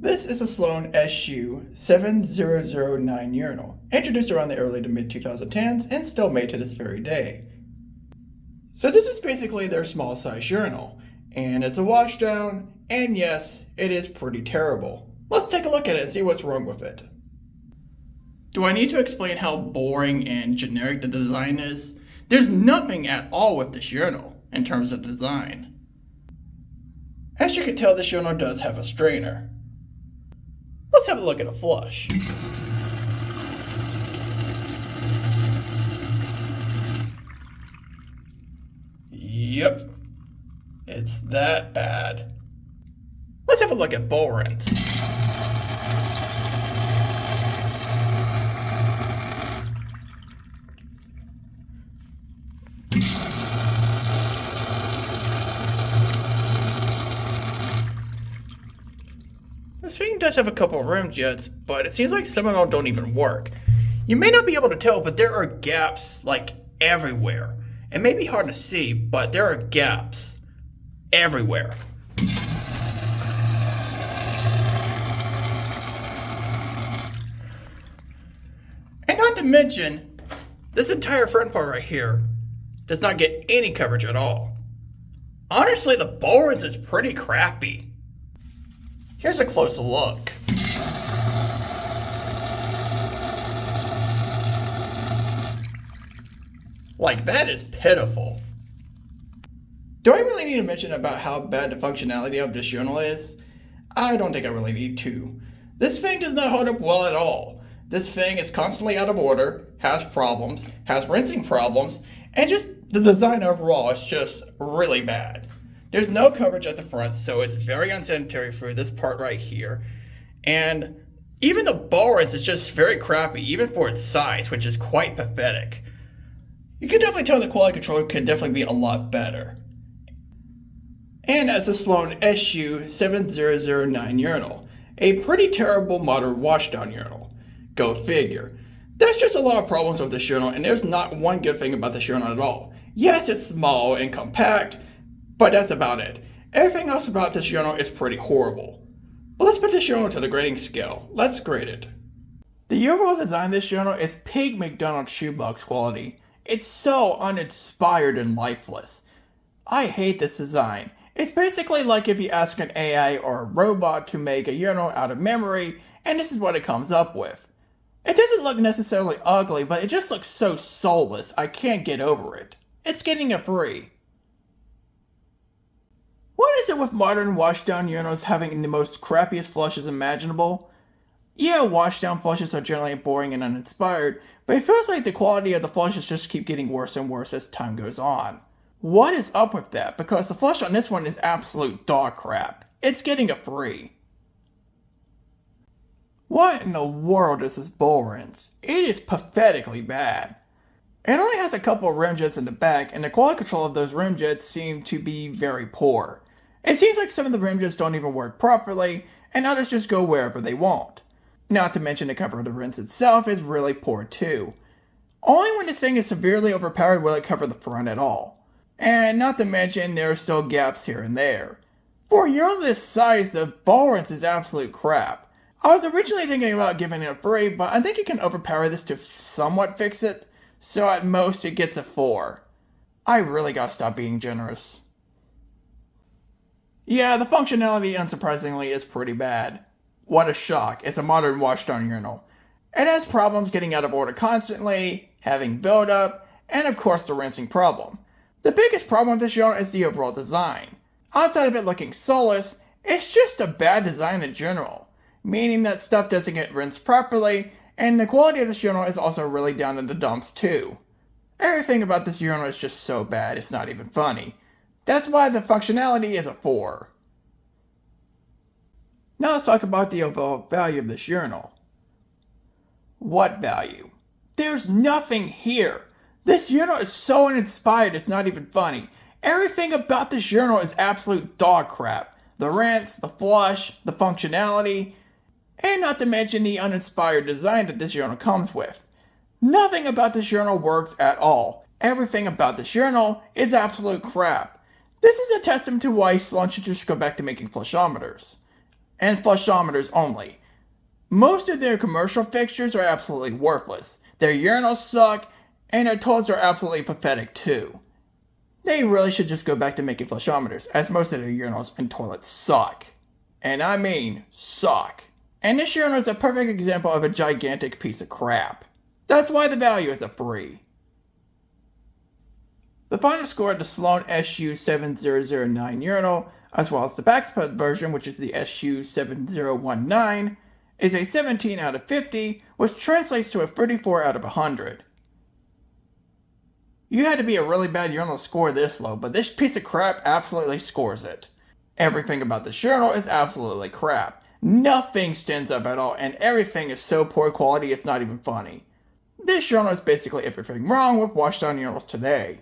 This is a Sloan SU-7009 urinal, introduced around the early to mid-2010s and still made to this very day. So this is basically their small size urinal, and it's a washdown, and yes, it is pretty terrible. Let's take a look at it and see what's wrong with it. Do I need to explain how boring and generic the design is? There's nothing at all with this urinal in terms of design. As you can tell, this urinal does have a strainer. Let's have a look at a flush. Yep, it's that bad. Let's have a look at bowl rinse. This thing does have a couple of rim jets, but it seems like some of them don't even work. You may not be able to tell, but there are gaps like everywhere. It may be hard to see, but there are gaps everywhere. And not to mention, this entire front part right here does not get any coverage at all. Honestly, the bowl rinse is pretty crappy. Here's a closer look. Like, that is pitiful. Do I really need to mention about how bad the functionality of this urinal is? I don't think I really need to. This thing does not hold up well at all. This thing is constantly out of order, has problems, has rinsing problems, and just the design overall is just really bad. There's no coverage at the front, so it's very unsanitary for this part right here. And even the bowl rinse is just very crappy, even for its size, which is quite pathetic. You can definitely tell the quality control could definitely be a lot better. And as a Sloan SU-7009 urinal, a pretty terrible modern washdown urinal. Go figure. There's just a lot of problems with this urinal, and there's not one good thing about this urinal at all. Yes, it's small and compact, but that's about it. Everything else about this urinal is pretty horrible. But let's put this urinal to the grading scale. Let's grade it. The overall design of this urinal is pig McDonald's shoebox quality. It's so uninspired and lifeless. I hate this design. It's basically like if you ask an AI or a robot to make a urinal out of memory, and this is what it comes up with. It doesn't look necessarily ugly, but it just looks so soulless, I can't get over it. It's getting a 3. What is it with modern washdown urinals having the most crappiest flushes imaginable? Yeah, washdown flushes are generally boring and uninspired, but it feels like the quality of the flushes just keep getting worse and worse as time goes on. What is up with that? Because the flush on this one is absolute dog crap. It's getting a 3. What in the world is this bowl rinse? It is pathetically bad. It only has a couple of rim jets in the back, and the quality control of those rim jets seem to be very poor. It seems like some of the rim jets don't even work properly, and others just go wherever they want. Not to mention the cover of the rinse itself is really poor too. Only when this thing is severely overpowered will it cover the front at all. And not to mention there are still gaps here and there. For a urinal this size, the bowl rinse is absolute crap. I was originally thinking about giving it a 3, but I think you can overpower this to somewhat fix it, so at most it gets a 4. I really gotta stop being generous. Yeah, the functionality, unsurprisingly, is pretty bad. What a shock, it's a modern washdown urinal. It has problems getting out of order constantly, having buildup, and of course the rinsing problem. The biggest problem with this urinal is the overall design. Outside of it looking soulless, it's just a bad design in general, meaning that stuff doesn't get rinsed properly, and the quality of this urinal is also really down in the dumps too. Everything about this urinal is just so bad, it's not even funny. That's why the functionality is a 4. Now let's talk about the overall value of this urinal. What value? There's nothing here. This urinal is so uninspired it's not even funny. Everything about this urinal is absolute dog crap. The rinse, the flush, the functionality, and not to mention the uninspired design that this urinal comes with. Nothing about this urinal works at all. Everything about this urinal is absolute crap. This is a testament to why Sloan should just go back to making flushometers. and flushometers only. Most of their commercial fixtures are absolutely worthless. Their urinals suck, and their toilets are absolutely pathetic too. They really should just go back to making flushometers, as most of their urinals and toilets suck. And I mean, suck. And this urinal is a perfect example of a gigantic piece of crap. That's why the value is a 3. The final score of the Sloan SU-7009 urinal, as well as the Spud version, which is the SU-7019, is a 17 out of 50, which translates to a 34 out of 100. You had to be a really bad urinal to score this low, but this piece of crap absolutely scores it. Everything about this urinal is absolutely crap. Nothing stands up at all, and everything is so poor quality it's not even funny. This urinal is basically everything wrong with Washdown Urinals today.